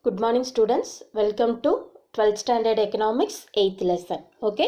Good morning students, welcome to 12th standard economics 8th lesson. Okay,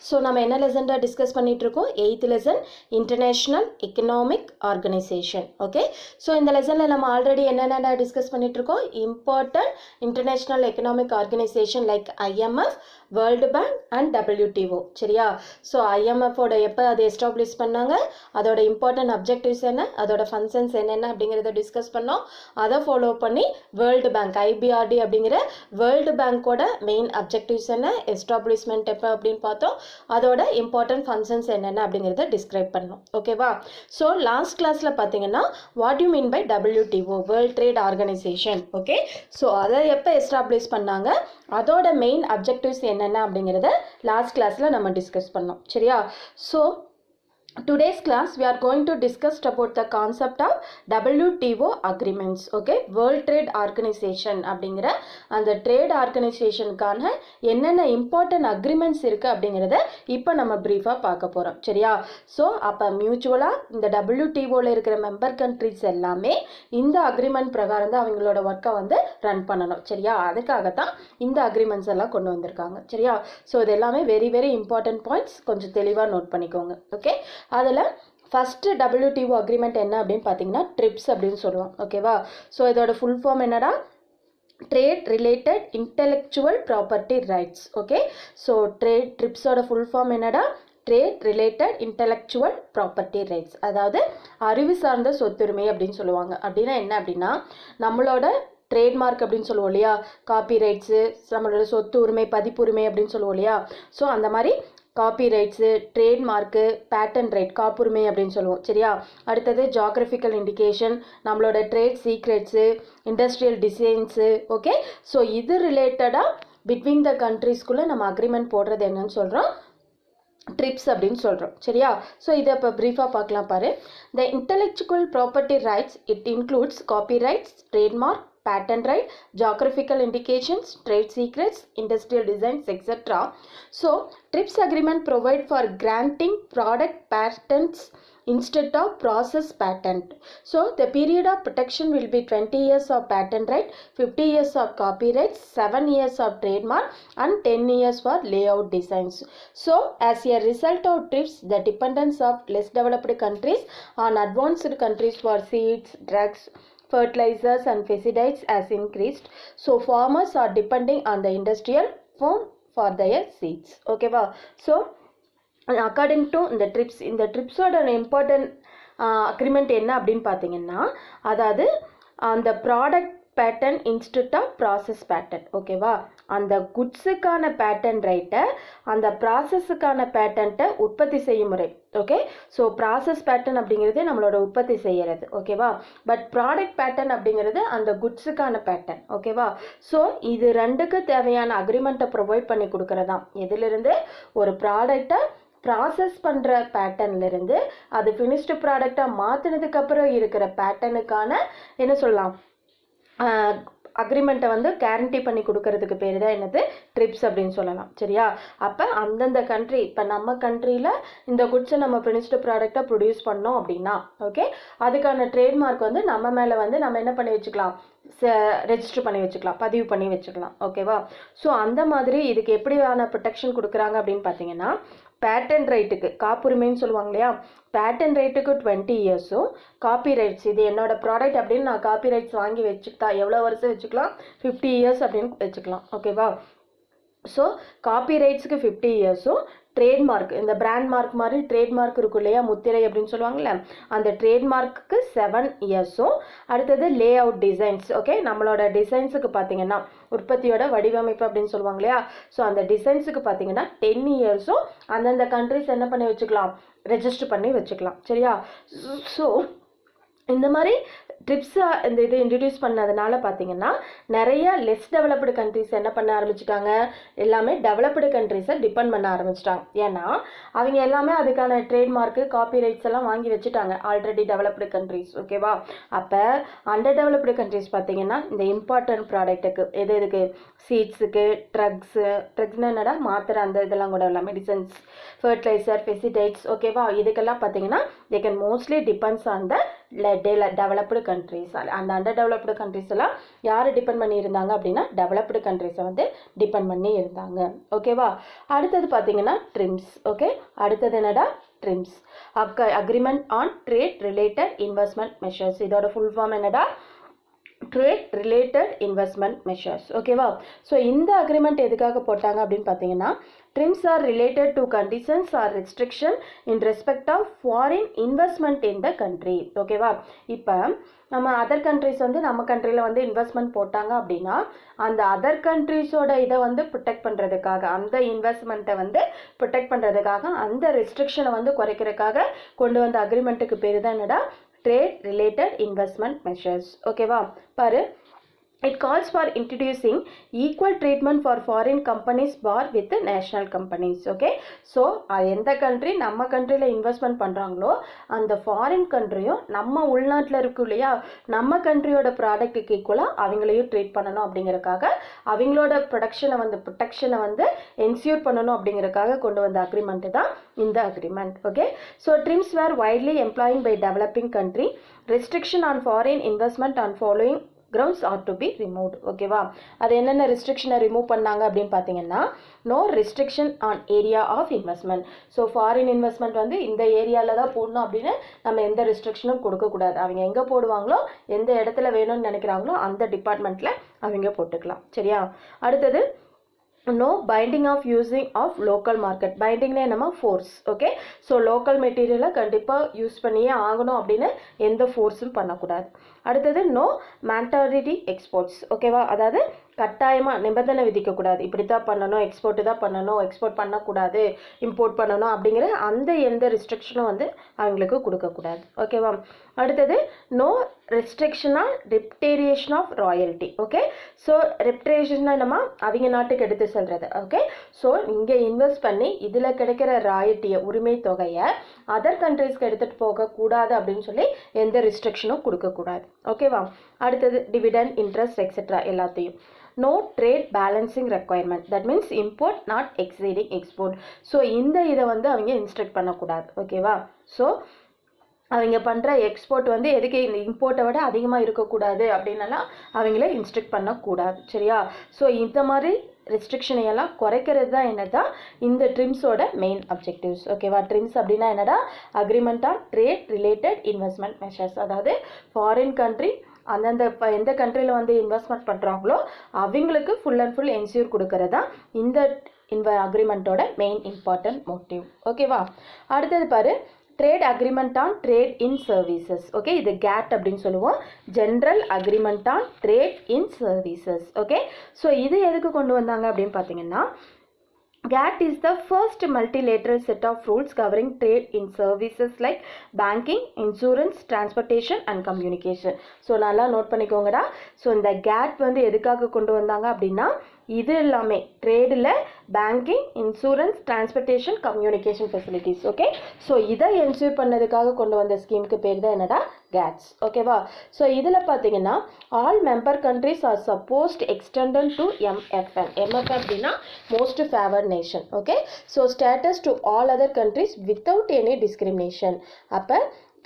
so நம்ம என்ன lesson discuss பண்ணிட்டு இருக்கோம்? 8th lesson international economic organization. Okay, so இந்த lessonல நம்ம already என்னென்ன discuss பண்ணிட்டு இருக்கோம்? Important international economic organization like IMF, World Bank and WTO. சரியா? so IMF ஓட எப்ப அதை establish பண்ணாங்க, அதோட important objectives என்ன, அதோட functions என்னென்ன அப்படிங்கறத discuss பண்ணோம். அதை follow பண்ணி World Bank IBRD அப்படிங்கிற World Bank ஓட main objectives என்ன, establishment எப்ப அப்படின்னு பார்த்தோம், அதோட important functions என்னென்ன அப்படிங்கறத describe பண்ணோம். ஓகேவா? so last classல பாத்தீங்கன்னா what you mean by WTO, World Trade Organization. okay, so அதை எப்ப establish பண்ணாங்க, அதோட main objectives என்னென்ன அப்படிங்கறத last classல நம்ம discuss பண்ணோம். சரியா? so today's class we are going to discuss about the concept of WTO agreements. okay, World Trade Organization அப்படிங்கிற அந்த trade organizationக்கான என்னென்ன important agreements இருக்கு அப்படிங்கறத இப்போ நம்ம பிரீஃபா பார்க்க போறோம். சரியா? so அப்ப மியூச்சுவலா இந்த WTOல இருக்கிற மெம்பர் countries எல்லாமே இந்த அக்ரிமெண்ட் பிரகாரம் தான் அவங்களோட ஒர்க்கை வந்து ரன் பண்ணணும். சரியா? அதுக்காக தான் இந்த அக்ரிமெண்ட்ஸ் எல்லாம் கொண்டு வந்திருக்காங்க. சரியா? so இது எல்லாமே வெரி வெரி இம்பார்ட்டன்ட் பாயிண்ட்ஸ், கொஞ்சம் தெளிவா நோட் பண்ணிக்கோங்க. ஓகே, அதில் ஃபஸ்ட்டு WTO அக்ரிமெண்ட் என்ன அப்படின்னு பார்த்தீங்கன்னா ட்ரிப்ஸ் அப்படின்னு சொல்லுவோம். ஓகேவா? ஸோ இதோட ஃபுல் ஃபார்ம் என்னடா? Trade related intellectual property rights. Okay, so ட்ரிப்ஸோட ஃபுல் ஃபார்ம் என்னடா? Trade related intellectual property rights, அதாவது அறிவு சார்ந்த சொத்துரிமை அப்படின்னு சொல்லுவாங்க. அப்படின்னா என்ன அப்படின்னா, நம்மளோட ட்ரேட்மார்க் அப்படின்னு சொல்லுவோம் இல்லையா, காப்பி ரைட்ஸு, நம்மளோட சொத்து உரிமை, பதிப்புரிமை அப்படின்னு சொல்லுவோம் இல்லையா, ஸோ அந்த மாதிரி copy rights, trademark, patent right, காப்புரிமை அப்படின்னு சொல்லுவோம். சரியா? அடுத்தது ஜாகிரபிக்கல் இண்டிகேஷன், நம்மளோட trade secrets, industrial designs. Okay, so இது ரிலேட்டடாக பிட்வீன் த கண்ட்ரீஸ்குள்ளே நம்ம அக்ரிமெண்ட் போடுறது என்னன்னு சொல்கிறோம்? ட்ரிப்ஸ் அப்படின்னு சொல்கிறோம். சரியா? ஸோ இதை இப்போ ப்ரீஃபாக பார்க்கலாம் பாரு. The intellectual property rights it includes copy rights, trademark, patent right, geographical indications, trade secrets, industrial designs, etc. So TRIPS agreement provide for granting product patents instead of process patent. So the period of protection will be 20 years of patent right, 50 years of copyrights, 7 years of trademark and 10 years for layout designs. So as a result of TRIPS, the dependence of less developed countries on advanced countries for seeds, drugs, fertilizers and pesticides has increased. So farmers are depending on the industrial firm for their seeds. Okay va? So according to the TRIPS, இந்த ட்ரிப்ஸோட important agreement என்ன அப்படின்னு பார்த்தீங்கன்னா, அதாவது அந்த product patent instead of process patent. ஓகேவா? அந்த குட்ஸுக்கான pattern ரைட்டை, அந்த ப்ராசஸுக்கான பேட்டன்ட்டை உற்பத்தி செய்யும் முறை. ஓகே, ஸோ ப்ராசஸ் பேட்டன் அப்படிங்கிறது நம்மளோட உற்பத்தி செய்கிறது. ஓகேவா? பட் ப்ராடக்ட் பேட்டன் அப்படிங்கிறது அந்த குட்ஸுக்கான பேட்டன். ஓகேவா? ஸோ இது ரெண்டுக்கு தேவையான அக்ரிமெண்ட்டை ப்ரொவைட் பண்ணி கொடுக்கறதாம். எதிலிருந்து? ஒரு ப்ராடக்டை ப்ராசஸ் பண்ணுற பேட்டர்ன்லேருந்து அது ஃபினிஷ்டு ப்ராடக்டாக மாற்றினதுக்கப்புறம் இருக்கிற பேட்டனுக்கான என்ன சொல்லலாம், அக்ரிமெண்ட்டை வந்து கேரண்டி பண்ணி கொடுக்கறதுக்கு பேர் தான் என்னது? ட்ரிப்ஸ் அப்படின்னு சொல்லலாம். சரியா? அப்போ அந்தந்த கண்ட்ரி, இப்போ நம்ம கண்ட்ரியில் இந்த குட்ஸை நம்ம ஃபினிஷ்டு ப்ராடக்டாக ப்ரொடியூஸ் பண்ணோம் அப்படின்னா, ஓகே, அதுக்கான ட்ரேட்மார்க் வந்து நம்ம மேலே வந்து நம்ம என்ன பண்ணி வச்சுக்கலாம்? ரெஜிஸ்டர் பண்ணி வச்சுக்கலாம், பதிவு பண்ணி வச்சுக்கலாம். ஓகேவா? ஸோ அந்த மாதிரி இதுக்கு எப்படியான ப்ரொடெக்ஷன் கொடுக்குறாங்க அப்படின்னு பார்த்தீங்கன்னா, பேட்டன் ரைட்டுக்கு, காப்புரிமைன்னு சொல்லுவாங்க இல்லையா, பேட்டன் ரைட்டுக்கு 20 இயர்ஸும், காப்பி ரைட்ஸ், இது என்னோட ப்ராடக்ட் அப்படின்னு நான் காப்பி ரைட்ஸ் வாங்கி வச்சுக்கிட்டா எவ்வளோ வருஷம் வச்சுக்கலாம்? 50 இயர்ஸ் அப்படின்னு வச்சுக்கலாம். ஓகேவா? ஸோ காப்பி ரைட்ஸுக்கு 50 இயர்ஸும், ட்ரேட்மார்க், இந்த பிராண்ட் மார்க் மாதிரி ட்ரேட்மார்க் இருக்கும் இல்லையா, முத்திரை அப்படின்னு சொல்லுவாங்கள்ல, அந்த ட்ரேட்மார்க்குக்கு 7 இயர்ஸும். அடுத்தது லே அவுட் டிசைன்ஸ். ஓகே, நம்மளோட டிசைன்ஸுக்கு பார்த்தீங்கன்னா உற்பத்தியோட வடிவமைப்பு அப்படின்னு சொல்லுவாங்க இல்லையா, ஸோ அந்த டிசைன்ஸுக்கு பார்த்தீங்கன்னா 10 இயர்ஸும் அந்தந்த கண்ட்ரிஸ் என்ன பண்ணி வச்சுக்கலாம்? ரெஜிஸ்டர் பண்ணி வச்சுக்கலாம். சரியா? ஸோ இந்த மாதிரி ட்ரிப்ஸை இந்த இது இன்ட்ரடியூஸ் பண்ணதுனால பார்த்தீங்கன்னா நிறைய லெஸ் டெவலப்டு கண்ட்ரிஸ் என்ன பண்ண ஆரம்பிச்சிட்டாங்க? எல்லாமே டெவலப்டு கண்ட்ரிஸை டிபெண்ட் பண்ண ஆரம்பிச்சிட்டாங்க. ஏன்னா அவங்க எல்லாமே அதுக்கான ட்ரேட்மார்க்கு, காப்பி ரைட்ஸ் எல்லாம் வாங்கி வச்சுட்டாங்க ஆல்ரெடி டெவலப்டு கண்ட்ரிஸ். ஓகேவா? அப்போ அண்டர் டெவலப்டு கண்ட்ரிஸ் பார்த்தீங்கன்னா இந்த இம்பார்ட்டன்ட் ப்ராடக்ட்டுக்கு, எது எதுக்கு? சீட்ஸுக்கு, ட்ரக்ஸ்னா என்னடா, மாத்திரை, அந்த இதெல்லாம் கூட இல்லை, மெடிசன்ஸ், ஃபர்டிலைசர், பெஸ்டிசைட்ஸ். ஓகேவா? இதுக்கெல்லாம் பார்த்தீங்கன்னா they can mostly depends on the developed countries. அந்த அண்டர் டெவலப்டு கண்ட்ரீஸ் எல்லாம் யார் டிபெண்ட் பண்ணி இருந்தாங்க அப்படின்னா டெவலப்டு கண்ட்ரீஸை வந்து டிபெண்ட் பண்ணி இருந்தாங்க. ஓகேவா? அடுத்தது பார்த்தீங்கன்னா ட்ரிம்ஸ். ஓகே, அடுத்தது என்னடா? TRIMS, agreement on trade related investment measures. இதோட ஃபுல் ஃபார்ம் என்னடா? Trade related investment measures. ஓகேவா? ஸோ இந்த அக்ரிமெண்ட் எதுக்காக போட்டாங்க அப்படின்னு பார்த்தீங்கன்னா, TRIMS are related to conditions or restriction in respect of foreign investment in the country. ஓகேவா? இப்போ நம்ம அதர் கண்ட்ரிஸ் வந்து நம்ம கண்ட்ரியில் வந்து இன்வெஸ்ட்மெண்ட் போட்டாங்க அப்படின்னா அந்த அதர் கண்ட்ரிஸோட இதை வந்து ப்ரொடெக்ட் பண்ணுறதுக்காக, அந்த இன்வெஸ்ட்மெண்ட்டை வந்து ப்ரொடெக்ட் பண்ணுறதுக்காக, அந்த ரெஸ்ட்ரிக்ஷனை வந்து குறைக்கிறதுக்காக கொண்டு வந்த அக்ரிமெண்ட்டுக்கு பேர் தான் என்னடா? Trade related investment measures. ஓகேவா? பாரு, it calls for introducing equal treatment for foreign companies bar with the national companies. Okay, so எந்த கண்ட்ரி நம்ம கண்ட்ரியில் இன்வெஸ்ட்மெண்ட் பண்ணுறாங்களோ அந்த ஃபாரின் கண்ட்ரியும் நம்ம உள்நாட்டில் இருக்கும் இல்லையா, நம்ம கண்ட்ரியோட ப்ராடக்ட்டுக்கு ஈக்குவலாக அவங்களையும் ட்ரீட் பண்ணணும் அப்படிங்கிறதுக்காக, அவங்களோட ப்ரொடெக்ஷனை வந்து என்ஷூர் பண்ணணும் அப்படிங்கிறதுக்காக கொண்டு வந்த அக்ரிமெண்ட் தான் இந்த agreement. Okay, so TRIMS were widely employing by developing country. Restriction on foreign investment on following grounds ought to be removed. ஓகேவா? அது என்னென்ன ரெஸ்ட்ரிக்ஷனை ரிமூவ் பண்ணாங்க அப்படின்னு பார்த்தீங்கன்னா, no restriction on area of investment. So foreign investment வந்து இந்த ஏரியாவில் தான் போடணும் அப்படின்னு நம்ம எந்த ரெஸ்ட்ரிக்ஷனும் கொடுக்கக்கூடாது. அவங்க எங்கே போடுவாங்களோ, எந்த இடத்துல வேணும்னு நினைக்கிறாங்களோ அந்த டிபார்ட்மெண்ட்டில் அவங்க போட்டுக்கலாம். சரியா? அடுத்தது, no binding of using of local market. பைண்டிங்னா என்னமா? ஃபோர்ஸ். ஓகே, ஸோ லோக்கல் மெட்டீரியலை கண்டிப்பாக யூஸ் பண்ணியே ஆகணும் அப்படின்னு எந்த ஃபோர்ஸும் பண்ணக்கூடாது. அடுத்தது, நோ மேண்டரிட்டி எக்ஸ்போர்ட்ஸ். ஓகேவா? அதாவது கட்டாயமாக நிபந்தனை விதிக்கக்கூடாது, இப்படி தான் பண்ணணும், எக்ஸ்போர்ட்டு தான் பண்ணணும், எக்ஸ்போர்ட் பண்ணக்கூடாது, இம்போர்ட் பண்ணணும் அப்படிங்கிற அந்த எந்த ரெஸ்ட்ரிக்ஷனும் வந்து அவங்களுக்கு கொடுக்கக்கூடாது. ஓகேவா? அடுத்தது, நோ ரெஸ்ட்ரிக்ஷனாக repatriation of royalty. Okay, so ரெப்டேரியேஷன்னா என்னமா? அவங்க நாட்டுக்கு எடுத்து செல்றது. ஓகே, ஸோ இங்கே இன்வெஸ்ட் பண்ணி இதில் கிடைக்கிற ராயல்ட்டியை, உரிமை தொகையை அதர் கண்ட்ரீஸ்க்கு எடுத்துகிட்டு போகக்கூடாது அப்படின்னு சொல்லி எந்த ரெஸ்ட்ரிக்ஷனும் கொடுக்கக்கூடாது. ஓகேவா? அடுத்தது, டிவிடெண்ட், இன்ட்ரெஸ்ட் எக்ஸெட்ரா எல்லாத்தையும். No trade balancing requirement, that means import not exceeding export. So இந்த இதை வந்து அவங்க இன்ஸ்ட்ரக்ட் பண்ணக்கூடாது. ஓகேவா? ஸோ அவங்க பண்ணுற எக்ஸ்போர்ட் வந்து எதுக்கு இம்போர்ட்டை விட அதிகமாக இருக்கக்கூடாது அப்படின்னலாம் அவங்கள இன்ஸ்ட்ரக்ட் பண்ணக்கூடாது. சரியா? ஸோ இந்த மாதிரி ரெஸ்ட்ரிக்ஷனை எல்லாம் குறைக்கிறது தான் என்னடா இந்த ட்ரிம்ஸோட மெயின் அப்ஜெக்டிவ்ஸ். ஓகேவா? ட்ரிம்ஸ் அப்படின்னா என்னடா? Agreement on trade related investment measures. அதாவது ஃபாரின் கண்ட்ரி அந்தந்த எந்த கண்ட்ரியில் வந்து இன்வெஸ்ட்மெண்ட் பண்ணுறாங்களோ அவங்களுக்கு ஃபுல் அண்ட் ஃபுல் என்ஷூர் கொடுக்கறது தான் இந்த அக்ரிமெண்ட்டோட மெயின் இம்பார்ட்டன்ட் மோட்டிவ். ஓகேவா? அடுத்தது பாரு, trade agreement on trade in services. Okay, இது கேட் அப்படின்னு சொல்லுவோம், general agreement on trade in services. Okay, so இது எதுக்கு கொண்டு வந்தாங்க அப்படின்னு பார்த்தீங்கன்னா, GATT is the first multilateral set of rules covering trade in services like banking, insurance, transportation and communication. So நல்லா நோட் பண்ணிக்கோங்கடா. ஸோ இந்த GATT வந்து எதுக்காக கொண்டு வந்தாங்க அப்படின்னா, இது எல்லாமே ட்ரேடில் banking, insurance, transportation, communication facilities. Okay, so இதை என்ஷூர் பண்ணதுக்காக கொண்டு வந்த ஸ்கீமுக்கு பேர் தான் என்னடா? GATS. ஓகேவா? ஸோ இதில் பார்த்தீங்கன்னா all member countries R supposed extended to MFN. MFN அப்படின்னா most favoured nation. Okay, so status to all other countries without any discrimination. அப்போ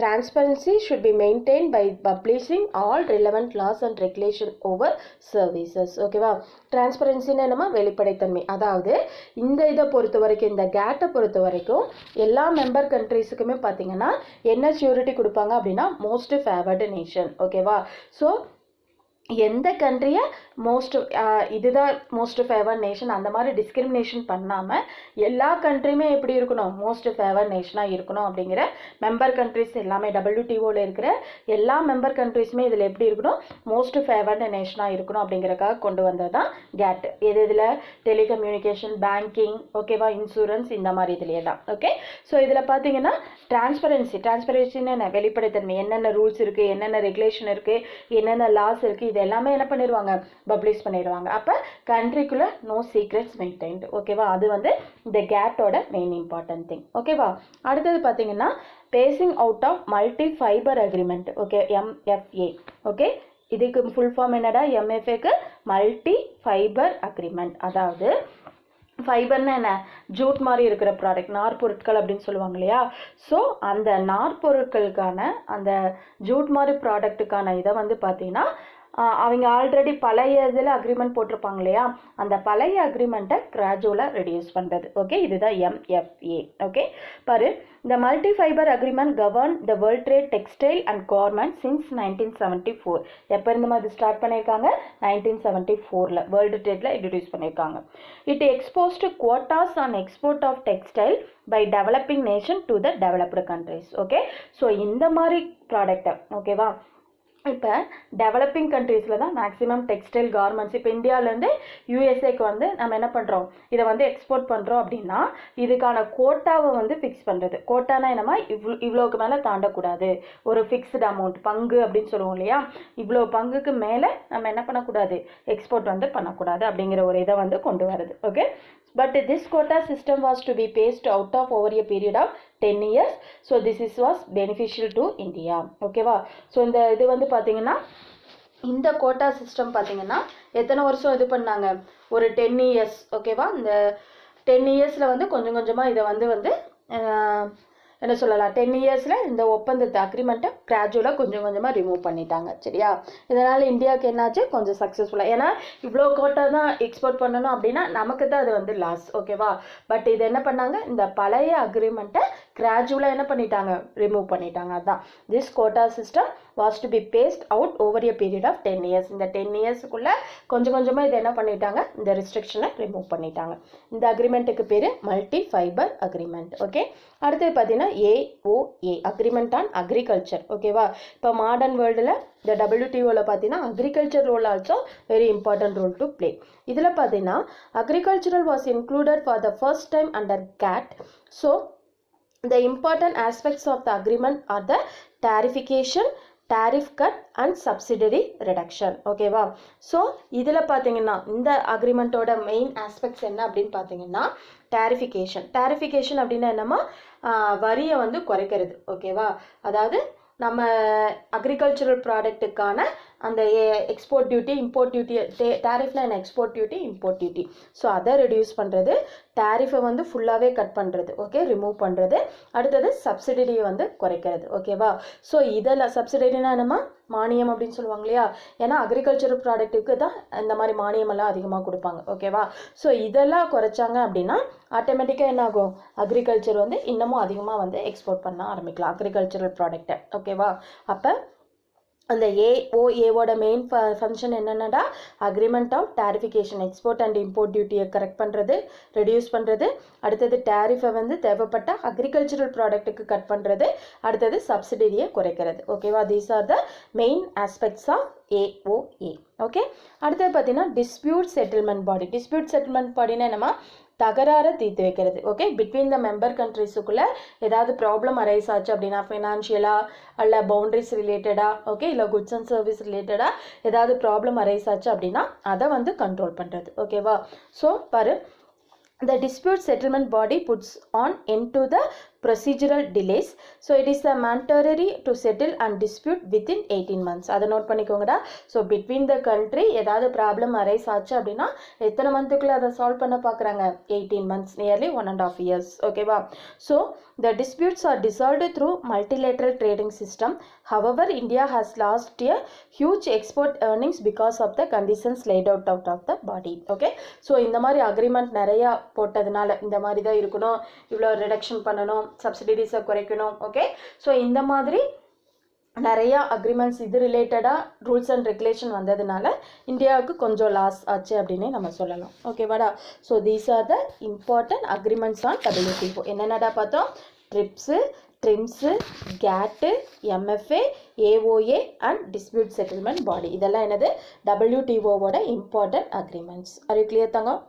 transparency should be maintained by publishing all relevant laws and regulation over services. ஓகேவா? டிரான்ஸ்பரன்சின்னு என்னமா? வெளிப்படைத்தன்மை. அதாவது இந்த இதை பொறுத்த வரைக்கும், இந்த கேட்டை பொறுத்த வரைக்கும் எல்லா மெம்பர் கண்ட்ரீஸுக்குமே பார்த்தீங்கன்னா என்ன ஷூரிட்டி கொடுப்பாங்க அப்படின்னா மோஸ்ட் ஃபேவர்டு நேஷன். ஓகேவா? ஸோ எந்த கண்ட்ரியை இதுதான் மோஸ்ட் ஃபேவர்ட் நேஷன் அந்த மாதிரி டிஸ்கிரிமினேஷன் பண்ணாமல் எல்லா கண்ட்ரியுமே எப்படி இருக்கணும்? மோஸ்ட் ஃபேவர்ட் நேஷனாக இருக்கணும் அப்படிங்கிற மெம்பர் கண்ட்ரிஸ் எல்லாமே WTOவில் இருக்கிற எல்லா மெம்பர் கண்ட்ரிஸுமே இதில் எப்படி இருக்கணும்? மோஸ்ட் ஃபேவர்டு நேஷனாக இருக்கணும் அப்படிங்கிறக்காக கொண்டு வந்தது தான் GATT. இதில் டெலிகம்யூனிகேஷன், பேங்கிங், ஓகேவா, இன்சூரன்ஸ், இந்த மாதிரி இதுலேயே தான். ஓகே, ஸோ இதில் பார்த்தீங்கன்னா டிரான்ஸ்பரன்சின்னு என்ன? வெளிப்படைத்தன்மை. என்னென்ன ரூல்ஸ் இருக்குது, என்னென்ன ரெகுலேஷன் இருக்குது, என்னென்ன லாஸ் இருக்குது, இது எல்லாமே என்ன பண்ணிடுவாங்க? பப்ளிஷ் பண்ணிடுவாங்க. அப்போ கண்ட்ரிக்குள்ளே நோ சீக்ரெட்ஸ் மெயின்டைன்டு. ஓகேவா? அது வந்து இந்த கேட்டோட மெயின் இம்பார்ட்டன்ட் திங். ஓகேவா? அடுத்தது பார்த்தீங்கன்னா phasing out of multi fibre agreement. Okay, MFA. Okay, இதுக்கு ஃபுல் ஃபார்ம் என்னடா? MFAக்கு மல்டி ஃபைபர் அக்ரிமெண்ட். அதாவது ஃபைபர்னா என்ன, ஜூட் மாதிரி இருக்கிற ப்ராடக்ட், நார்பொருட்கள் அப்படின்னு சொல்லுவாங்க இல்லையா. ஸோ அந்த நார்பொருட்களுக்கான அந்த ஜூட் மாதிரி ப்ராடக்ட்டுக்கான இதை வந்து பார்த்தீங்கன்னா அவங்க ஆல்ரெடி பழைய இதில் அக்ரிமெண்ட் போட்டிருப்பாங்க இல்லையா, அந்த பழைய அக்ரிமெண்ட்டை கிராஜுவலாக ரெடியூஸ் பண்ணுறது. ஓகே, இதுதான் MFA. ஓகே பாரு, the multi-fiber agreement govern the world trade textile and garment since 1974. எப்போ இருந்து மாதிரி ஸ்டார்ட் பண்ணியிருக்காங்க, 1974ல் வேர்ல்டு ட்ரேடில் இன்ட்ரடியூஸ் பண்ணியிருக்காங்க. It exposed quotas on export of textile by developing nation to the developed countries. Okay, so இந்த மாதிரி ப்ராடக்டை ஓகேவா, இப்போ டெவலப்பிங் கண்ட்ரீஸில் தான் மேக்ஸிமம் டெக்ஸ்டைல் கார்மெண்ட்ஸ், இப்போ இந்தியாவிலேருந்து யூஎஸ்ஏக்கு வந்து நம்ம என்ன பண்ணுறோம், இதை வந்து எக்ஸ்போர்ட் பண்ணுறோம் அப்படின்னா இதுக்கான கோட்டாவை வந்து ஃபிக்ஸ் பண்ணுறது. கோட்டானா என்னமா, இவ்வளோக்கு மேலே தாண்டக்கூடாது, ஒரு ஃபிக்ஸ்டு அமௌண்ட், பங்கு அப்படின்னு சொல்லுவோம் இல்லையா, இவ்வளோ பங்குக்கு மேலே நம்ம என்ன பண்ணக்கூடாது, எக்ஸ்போர்ட் வந்து பண்ணக்கூடாது அப்படிங்கிற ஒரு இதை வந்து கொண்டு வருது. Okay, but this quota system was to be phased out of over a period of 10 years. So this was beneficial to India. ஓகேவா, ஸோ இந்த இது வந்து பார்த்தீங்கன்னா இந்த கோட்டா சிஸ்டம் பார்த்தீங்கன்னா எத்தனை வருஷம் இது பண்ணாங்க, ஒரு 10 years. ஓகேவா, இந்த 10 yearsல வந்து கொஞ்சம் கொஞ்சமாக இதை வந்து என்ன சொல்லலாம், 10 yearsல இந்த ஒப்பந்தத்தை அக்ரிமெண்ட்டை கிராஜுவலாக கொஞ்சம் கொஞ்சமாக ரிமூவ் பண்ணிட்டாங்க. சரியா, இதனால் இந்தியாவுக்கு என்னாச்சு, கொஞ்சம் சக்ஸஸ்ஃபுல்லாக, ஏன்னா இவ்வளோ கோட்டா தான் எக்ஸ்போர்ட் பண்ணணும் அப்படின்னா நமக்கு தான் அது வந்து லாஸ். ஓகேவா, பட் இது என்ன பண்ணாங்க, இந்த பழைய அக்ரிமெண்ட்டை கிராஜுவலாக என்ன பண்ணிட்டாங்க, ரிமூவ் பண்ணிட்டாங்க. அதுதான் this quota system was to be phased out over a period of 10 years. இந்த 10 yearsக்குள்ளே கொஞ்சம் கொஞ்சமாக இதை என்ன பண்ணிட்டாங்க, இந்த ரெஸ்ட்ரிக்ஷனை ரிமூவ் பண்ணிட்டாங்க. இந்த அக்ரிமெண்ட்டுக்கு பேர் மல்டி ஃபைபர் அக்ரிமெண்ட். ஓகே, அடுத்தது பார்த்தீங்கன்னா AOA, அக்ரிமெண்ட் ஆன் அக்ரிகல்ச்சர். ஓகேவா, இப்போ மாடர்ன் வேர்ல்டில் இந்த WTOவில் பார்த்தீங்கன்னா agriculture role also very important role to play. இதில் பார்த்தீங்கன்னா agricultural was included for the first time under GATT. So the important aspects of the agreement are the tarification, tariff cut and subsidy reduction. ஓகேவா, so இதில் பார்த்தீங்கன்னா இந்த அக்ரிமெண்ட்டோட main aspects என்ன அப்படின்னு பார்த்தீங்கன்னா டேரிஃபிகேஷன் அப்படின்னா என்னமா, வரியை வந்து குறைக்கிறது. ஓகேவா, அதாவது நம்ம அக்ரிகல்ச்சரல் ப்ராடக்ட்டுக்கான அந்த எக்ஸ்போர்ட் டியூட்டி, இம்போர்ட் டியூட்டி, டேரிஃப்னா என்ன, export duty, import duty, so அதை ரெடியூஸ் பண்ணுறது, டேரிஃபை வந்து ஃபுல்லாகவே கட் பண்ணுறது. ஓகே, ரிமூவ் பண்ணுறது. அடுத்தது சப்சிடியை வந்து குறைக்கிறது. ஓகேவா, ஸோ இதில் சப்சிடினா என்னமா, மானியம் அப்படின்னு சொல்லுவாங்க இல்லையா, ஏன்னா அக்ரிகல்ச்சரல் ப்ராடக்ட்டுக்கு தான் இந்த மாதிரி மானியமெல்லாம் அதிகமாக கொடுப்பாங்க. ஓகேவா, ஸோ இதெல்லாம் குறைச்சாங்க அப்படின்னா ஆட்டோமேட்டிக்காக என்ன ஆகும், அக்ரிகல்ச்சர் வந்து இன்னமும் அதிகமாக வந்து எக்ஸ்போர்ட் பண்ண ஆரம்பிக்கலாம் அக்ரிகல்ச்சரல் ப்ராடக்டை. ஓகேவா, அப்போ அந்த AOAவோட மெயின் ஃபங்க்ஷன் என்னென்னடா, agreement of tarification, export and import டியூட்டியை கரெக்ட் பண்ணுறது, ரெடியூஸ் பண்ணுறது. அடுத்தது டேரிஃபை வந்து தேவைப்பட்ட அக்ரிகல்ச்சரல் ப்ராடக்ட்டுக்கு கட் பண்ணுறது. அடுத்தது சப்சிடியை குறைக்கிறது. ஓகேவா, these are the main aspects of AOA. Okay, அடுத்தது பார்த்தீங்கன்னா dispute settlement body. Dispute settlement பாடினா என்னமா, தகராறை தீர்த்து வைக்கிறது. ஓகே, பிட்வீன் த மெம்பர் கண்ட்ரிஸுக்குள்ளே ஏதாவது ப்ராப்ளம் அரைஸ் ஆச்சு அப்படின்னா, ஃபினான்ஷியலாக அல்ல பவுண்ட்ரிஸ் ரிலேட்டடாக, ஓகே, இல்லை குட்ஸ் அண்ட் சர்வீஸ் ரிலேட்டடாக ஏதாவது ப்ராப்ளம் அரைஸ் ஆச்சு அப்படின்னா அதை வந்து கண்ட்ரோல் பண்ணுறது. ஓகேவா, ஸோ பாரு, the dispute settlement body puts on end to the procedural delays. So it is a mandatory to settle and dispute within 18 months. அதை நோட் பண்ணிக்கோங்கடா. ஸோ பிட்வீன் த கண்ட்ரி ஏதாவது ப்ராப்ளம் அரைஸ் ஆச்சு அப்படின்னா எத்தனை மந்த்துக்குள்ளே அதை சால்வ் பண்ண பார்க்குறாங்க, 18 months, நியர்லி 1.5 years. ஓகேவா, so the disputes are dissolved through multilateral trading system. However, India has lost a huge export earnings because of the conditions laid out of the body. Okay, so இந்த மாதிரி agreement நிறையா போட்டதுனால இந்த மாதிரி தான் இருக்கணும், இவ்வளோ ரிடக்ஷன் பண்ணணும், சப்சிடிஸை குறைக்கணும். ஓகே, ஸோ இந்த மாதிரி நிறையா அக்ரிமெண்ட்ஸ் இது ரிலேட்டடாக ரூல்ஸ் அண்ட் ரெகுலேஷன் வந்ததுனால இந்தியாவுக்கு கொஞ்சம் லாஸ் ஆச்சு அப்படின்னே நம்ம சொல்லலாம். ஓகேவாடா, so these are the important agreements on WTO. என்னென்னடா பார்த்தோம், TRIPS, TRIMS, GATT, MFA, AOA and dispute settlement body. இதெல்லாம் என்னது, WTOவோட important agreements. Are you clear Thangam?